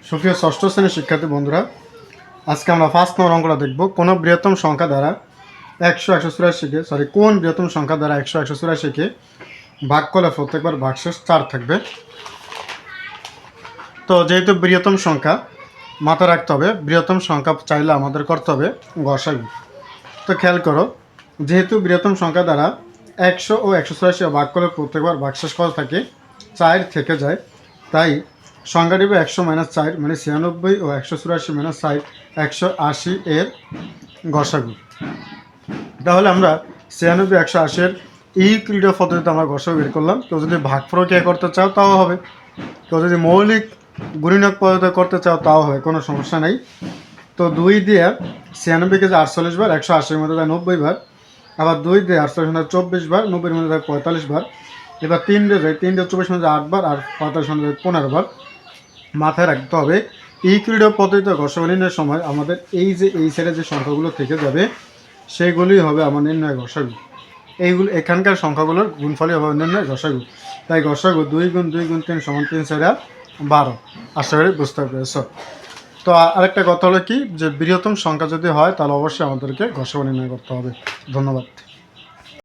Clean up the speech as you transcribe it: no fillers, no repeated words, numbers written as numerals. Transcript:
সুপ্রিয় ষষ্ঠ শ্রেণীর শিক্ষার্থী বন্ধুরা, আজকে আমরা 5 নম্বর অঙ্কটা দেখব। কোন বৃহত্তম সংখ্যা দ্বারা 100 কোন বৃহত্তম সংখ্যা দ্বারা 100 ভাগ করলে প্রত্যেকবার ভাগশেষ 4 থাকবে। তো যেহেতু বৃহত্তম সংখ্যা মাথায় রাখতে হবে, বৃহত্তম সংখ্যা চাইলে আমাদের করতে হবে গসাগু। তো খেয়াল করো, যেহেতু বৃহত্তম সংখ্যা দ্বারা 100 ও 184 ভাগ করলে প্রত্যেকবার ভাগশেষ কত থাকে 4 থেকে যায়, তাই সংখ্যাটি 100 - 4 মানে 96 ও 184 - 4 180 এর গসাগু। তাহলে আমরা 96 180 এর ইউক্লিডীয় পদ্ধতিতে আমরা গসাগু বের করলাম। কেউ যদি ভাগ প্রক্রিয়া করতে চাও তাও হবে, কেউ যদি মৌলিক গুণিনক পদ্ধতি করতে চাও তাও হয়, কোনো সমস্যা নেই। তো 2 দিয়ে 96 কে 48 বার, 180-এর মধ্যে যায় 90 বার, আবার 2 দিয়ে 48 মধ্যে 24 বার, 90-এর মধ্যে যায় 45 বার, এবার 3 দিয়ে যায় 3 দিয়ে 24 মধ্যে 8 বার, আর 45 মধ্যে 15 বার। মাথায় রাখতে হবে ইউক্লিডীয় পদ্ধতিতে গসাগু নির্ণয়ের সময় আমাদের এই সাইডে যে সংখ্যাগুলো থেকে যাবে সেইগুলোই হবে আমার নির্ণয় গসাগু। এইগুলো এখানকার সংখ্যাগুলোর গুণফলই হবে নির্ণয় গসাগু। তাই গসাগু 2 × 2 × 3 = 3 × 4 = 12। আশা করি বুঝতে পেরেছ। তো আরেকটা কথা হলো কি, যে বৃহত্তম সংখ্যা যদি হয় তাহলে অবশ্যই আমাদেরকে গসাগু নির্ণয় করতে হবে। ধন্যবাদ।